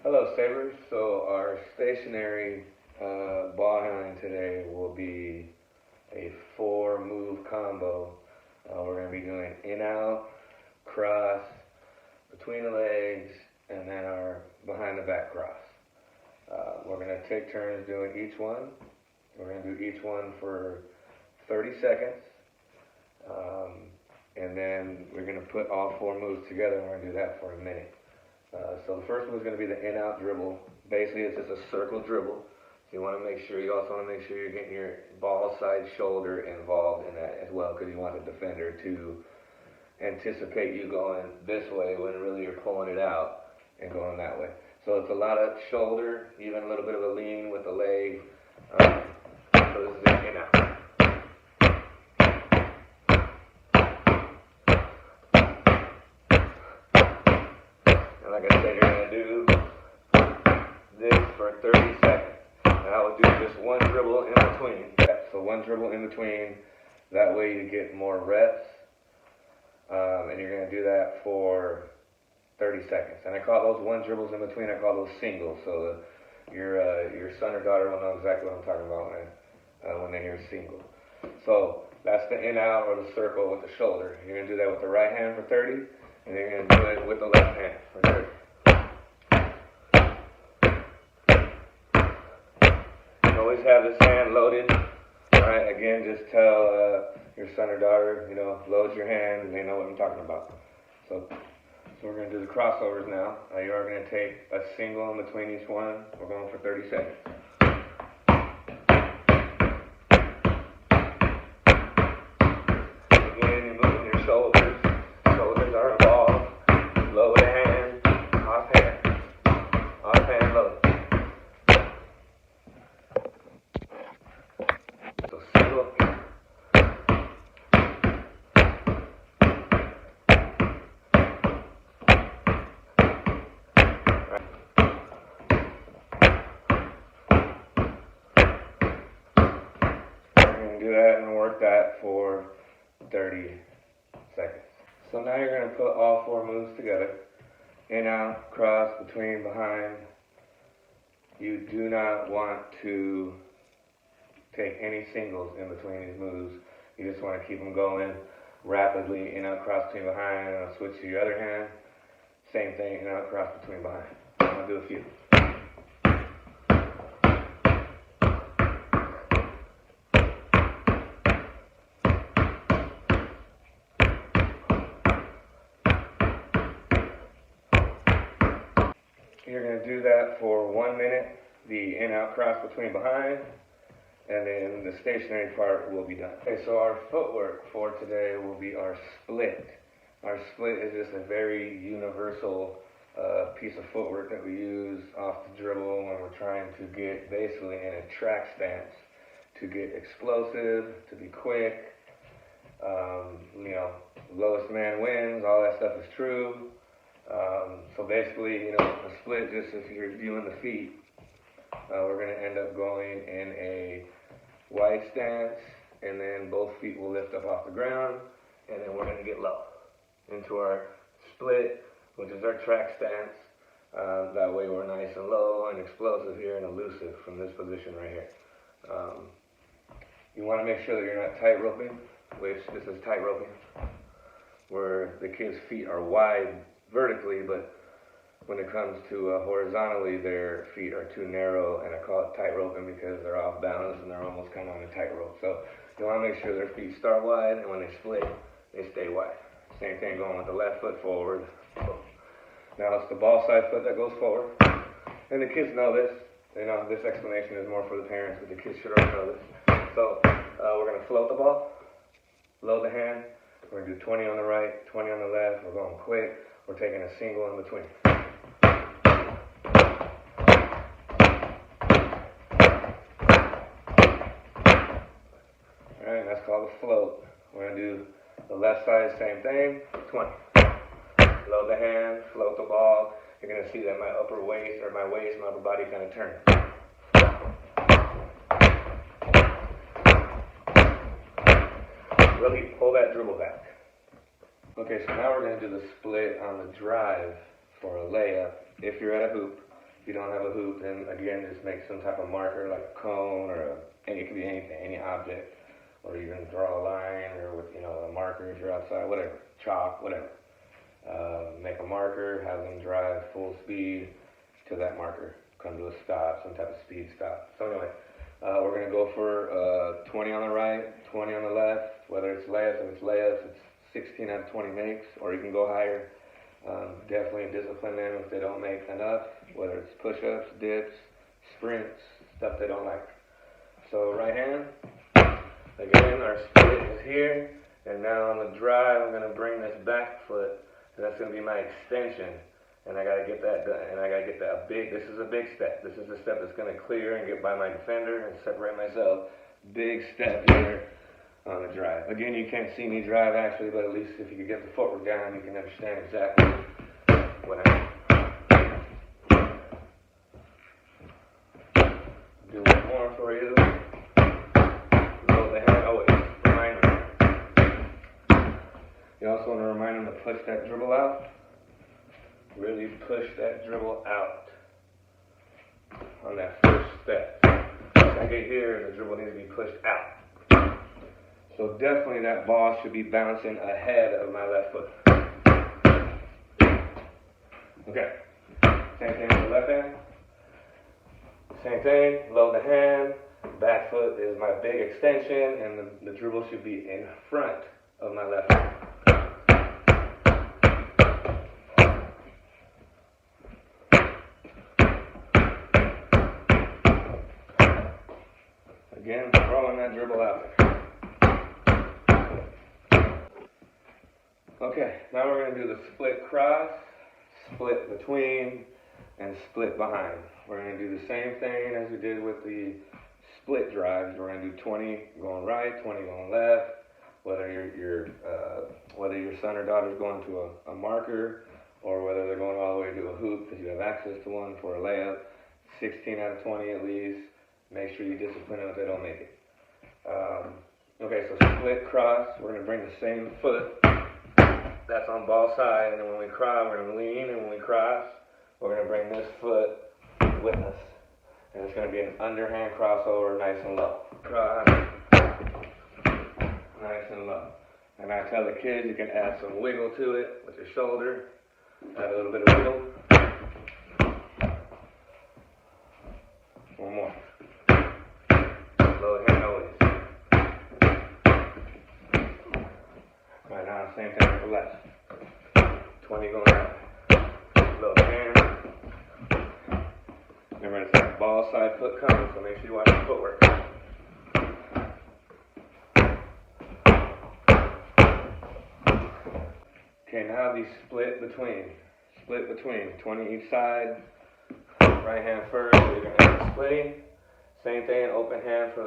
Hello, Sabers. So our stationary ball handling today will be a 4-move combo. We're going to be doing in-out, cross, between the legs, and then our behind-the-back cross. We're going to take turns doing each one. We're going to do each one for 30 seconds. And then we're going to put all 4 moves together, and we're going to do that for a minute. So the first one is going to be the in-out dribble. Basically, it's just a circle dribble. So you want to make sure, you also want to make sure you're getting your ball side shoulder involved in that as well, because you want the defender to anticipate you going this way when really you're pulling it out and going that way. So it's a lot of shoulder, even a little bit of a lean with the leg. So this is an in-out. Like I said, you're going to do this for 30 seconds. And I will do just one dribble in between. So one dribble in between. That way you get more reps. And you're going to do that for 30 seconds. And I call those one dribbles in between, I call those singles. So your son or daughter will know exactly what I'm talking about when they hear single. So that's the in-out or the circle with the shoulder. You're going to do that with the right hand for 30. And then you're going to do it with the left hand for 30. You always have this hand loaded. Alright, again, just tell your son or daughter, load your hand, and they know what I'm talking about. So we're going to do the crossovers now. You are going to take a single in between each one. We're going for 30 seconds. Again, you're moving your shoulders. Shoulders are involved. Lower the hand, off hand, low. So single. We're going to do that and work that for 30 seconds. So now you're going to put all 4 moves together. In, out, cross, between, behind. You do not want to take any singles in between these moves. You just want to keep them going rapidly. In, out, cross, between, behind. And I'll switch to your other hand. Same thing, in, out, cross, between, behind. I'm going to do a few. You're going to do that for 1 minute, the in-out cross between behind, and then the stationary part will be done. Okay, so our footwork for today will be our split. Our split is just a very universal piece of footwork that we use off the dribble when we're trying to get basically in a track stance, to get explosive, to be quick. Lowest man wins, all that stuff is true. So basically, a split, just if you're viewing the feet, we're going to end up going in a wide stance, and then both feet will lift up off the ground, and then we're going to get low into our split, which is our track stance. That way we're nice and low and explosive here and elusive from this position right here. You want to make sure that you're not tight roping, which this is tight roping, where the kids' feet are wide vertically, but when it comes to horizontally, their feet are too narrow, and I call it tight roping because they're off balance and they're almost kind of on a tightrope. So you want to make sure their feet start wide, and when they split, they stay wide. Same thing going with the left foot forward. Now it's the ball side foot that goes forward, and the kids know this. This explanation is more for the parents, but the kids should already know this. So we're going to float the ball, load the hand. We're going to do 20 on the right, 20 on the left. We're going quick. We're taking a single in between. Alright, that's called a float. We're going to do the left side, same thing, 20. Load the hand, float the ball. You're going to see that my upper waist, or my waist, my upper body kind of turn. Really pull that dribble back. Okay, so now we're going to do the split on the drive for a layup. If you're at a hoop, If you don't have a hoop, then again, just make some type of marker like a cone or it could be anything, any object, or even draw a line or with a marker if you're outside, whatever, chalk, whatever. Make a marker, have them drive full speed to that marker, come to a stop, some type of speed stop. So anyway, we're going to go for 20 on the right, 20 on the left, whether it's layups, if it's layups, it's 16 out of 20 makes, or you can go higher. Definitely discipline them if they don't make enough, whether it's push-ups, dips, sprints, stuff they don't like. So right hand, again, our split is here, and now on the drive, I'm going to bring this back foot, and that's going to be my extension. And I got to get that done, and I got to get that this is a big step. This is the step that's going to clear and get by my defender and separate myself. Big step here on the drive. Again, you can't see me drive actually, but at least if you can get the footwork down, you can understand exactly what I mean. Do one more for you. Load the hand, always remind them. You also want to remind them to push that dribble out. Really push that dribble out on that first step. Once I get here, the dribble needs to be pushed out. So definitely that ball should be bouncing ahead of my left foot. Okay. Same thing with the left hand. Same thing, load the hand. Back foot is my big extension, and the dribble should be in front of my left foot. Again, throwing that dribble out there. Okay, now we're going to do the split cross, split between, and split behind. We're going to do the same thing as we did with the split drives. We're going to do 20 going right, 20 going left. Whether your son or daughter is going to a marker, or whether they're going all the way to a hoop because you have access to one for a layup. 16 out of 20 at least. Make sure you discipline them if they don't make it. Okay, so split cross. We're going to bring the same foot that's on ball side, and then when we cross, we're going to lean, and when we cross, we're going to bring this foot with us. And it's going to be an underhand crossover, nice and low. Cross, nice and low. And I tell the kids you can add some wiggle to it with your shoulder. Add a little bit of wiggle. One more. Low hand always. Right now, same thing with the left. 20 going out. Low hand. Remember, it's that ball side foot coming, so make sure you watch the footwork. Okay, now the split between. Split between. 20 each side. Right hand first, so you're going to end splitting. Same thing, open hand for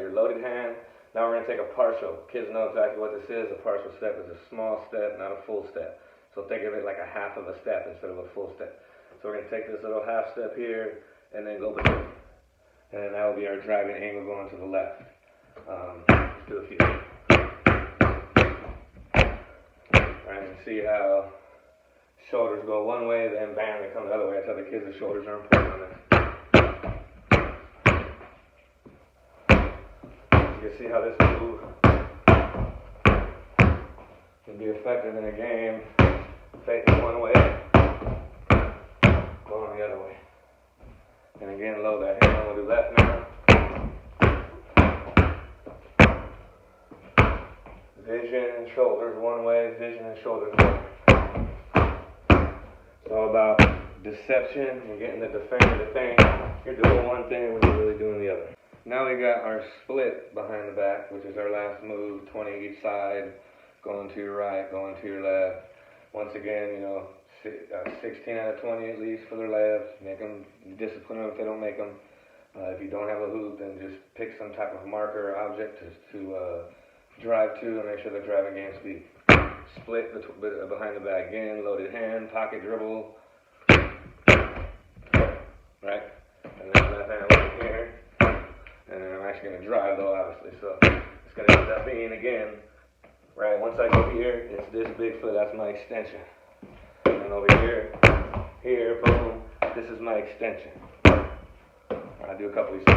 your loaded hand. Now we're going to take a partial. Kids know exactly what this is. A partial step is a small step, not a full step. So think of it like a half of a step instead of a full step. So we're going to take this little half step here and then go between. And then that will be our driving angle going to the left. Let's do a few. Alright, you see how shoulders go one way, then bam, they come the other way. I tell the kids the shoulders are important on this. You can see how this move can be effective in a game. Faking one way, going the other way. And again, load that hand. We'll do left now. Vision and shoulders one way, vision and shoulders one way. It's all about deception and getting the defender to think you're doing one thing when you're really doing the other. Now we got our split behind the back, which is our last move, 20 each side, going to your right, going to your left. Once again, 16 out of 20 at least for their layups. Make them, discipline them if they don't make them. If you don't have a hoop, then just pick some type of marker or object to drive to and make sure they're driving game speed. Split behind the back again, loaded hand, pocket dribble. Right? And then left hand over here. And then I'm actually going to drive though, obviously. So it's going to end up being again, right? Once I go here, it's this big foot, that's my extension. And over here, boom, This is my extension. I'll do a couple of these.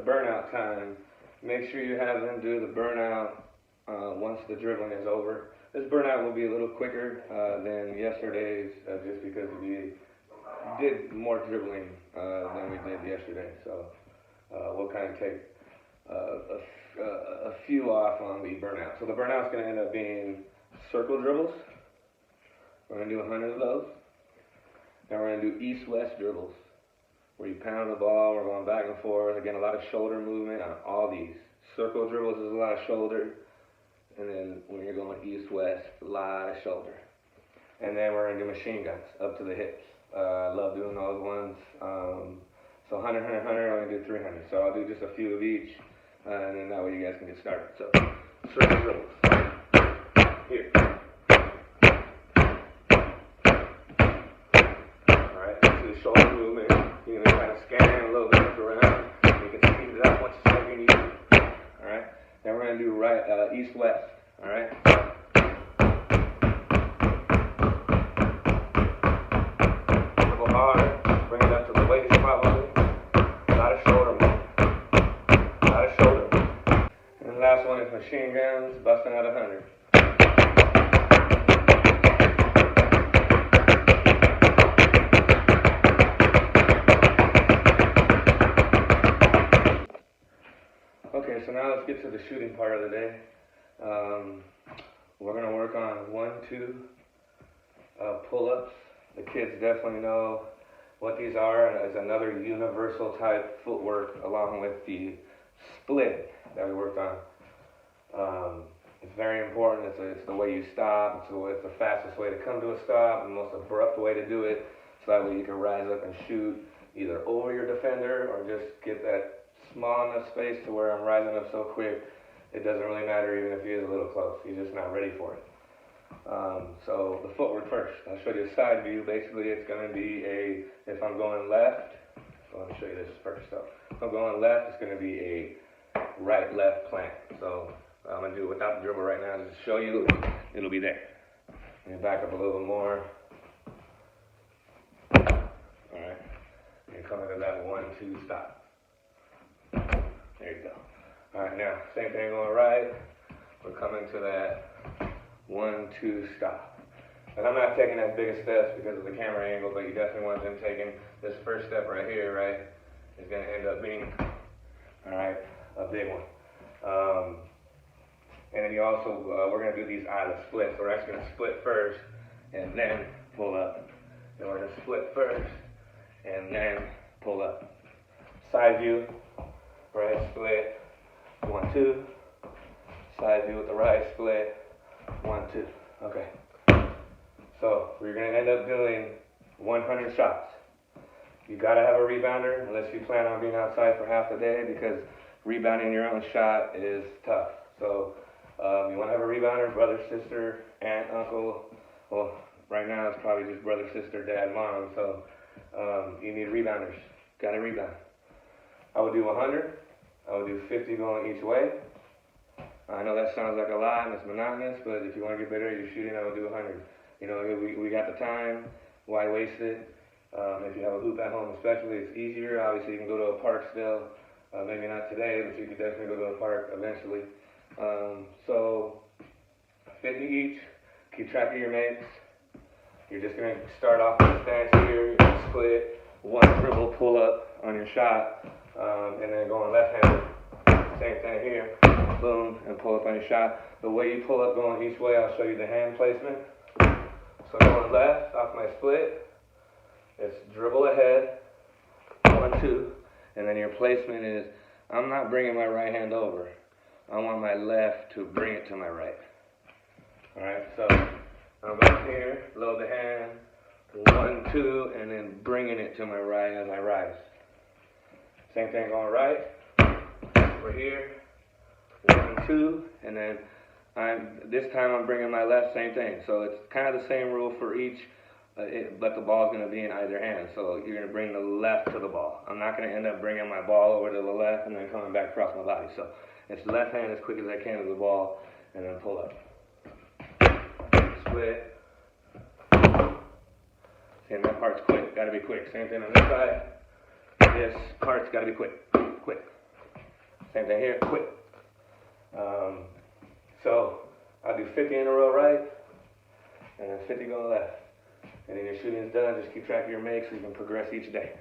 Burnout time. Make sure you have them do the burnout once the dribbling is over. This burnout will be a little quicker than yesterday's just because we did more dribbling than we did yesterday. So we'll kind of take a few off on the burnout. So the burnout's going to end up being circle dribbles. We're going to do 100 of those. And we're going to do east-west dribbles, where you pound the ball, we're going back and forth. Again, a lot of shoulder movement on all these. Circle dribbles is a lot of shoulder. And then when you're going east-west, a lot of shoulder. And then we're going to do machine guns up to the hips. I love doing those ones. So 100, 100, 100, I'm going to do 300. So I'll do just a few of each. And then that way you guys can get started. So, circle dribbles. Here. Alright, this is shoulder movement. You can kind of scan a little bit around. You can speed it up once you start getting used to it. Alright? Then we're going to do right east-west. Alright? Dribble hard. Bring it up to the waist probably. A lot of shoulder movement. A lot of shoulder movement. And the last one is machine guns, busting out 100. Okay, so now let's get to the shooting part of the day. We're going to work on 1, 2 pull-ups. The kids definitely know what these are, and it's another universal type footwork along with the split that we worked on. It's very important. It's the way you stop. It's the fastest way to come to a stop, the most abrupt way to do it, so that way you can rise up and shoot either over your defender or just get that small enough space to where I'm rising up so quick, it doesn't really matter even if he is a little close. He's just not ready for it. So the footwork first. I'll show you a side view. Basically, it's going to be if I'm going left, so let me show you this first. So if I'm going left, it's going to be a right-left plant. So I'm going to do it without the dribble right now just to show you. It'll be there. Let me back up a little bit more. All right. And come into that 1, 2 stop. There you go. Alright, now, same thing going right. We're coming to that 1, 2 stop. And I'm not taking as big a steps because of the camera angle, but you definitely want them taking this first step right here, right? Is going to end up being, alright, a big one. And then you also, we're going to do these out of splits. So we're actually going to split first and then pull up. Then we're going to split first and then pull up. Side view. Right split, 1, 2. Side view with the right split, 1, 2. Okay. So we're going to end up doing 100 shots. You got to have a rebounder unless you plan on being outside for half the day, because rebounding your own shot is tough. So you want to have a rebounder, brother, sister, aunt, uncle. Well, right now it's probably just brother, sister, dad, mom. So you need rebounders. Got to rebound. I would do 100. I would do 50 going each way. I know that sounds like a lot and it's monotonous, but if you want to get better at your shooting, I would do 100. You know, we got the time. Why waste it? If you have a hoop at home especially, it's easier. Obviously, you can go to a park still. Maybe not today, but you could definitely go to a park eventually. So 50 each. Keep track of your mates. You're just going to start off with a stance here. You're going to split, 1 dribble, pull up on your shot, and then going left-handed. Same thing here. Boom, and pull up on your shot. The way you pull up going each way, I'll show you the hand placement. So going left off my split, it's dribble ahead, 1, 2, and then your placement is, I'm not bringing my right hand over. I want my left to bring it to my right. Alright, so I'm back here, load the hand, 1, 2, and then bringing it to my right as I rise. Same thing going right, over here, 1, 2, and then this time I'm bringing my left, same thing. So it's kind of the same rule for each but the ball's going to be in either hand. So you're going to bring the left to the ball. I'm not going to end up bringing my ball over to the left and then coming back across my body. So it's left hand as quick as I can to the ball, and then pull up. Split. And that part's quick. Got to be quick. Same thing on this side. This part's got to be quick. Quick. Same thing here. Quick. So I'll do 50 in a row right, and then 50 going left. And then your shooting's done. Just keep track of your makes so you can progress each day.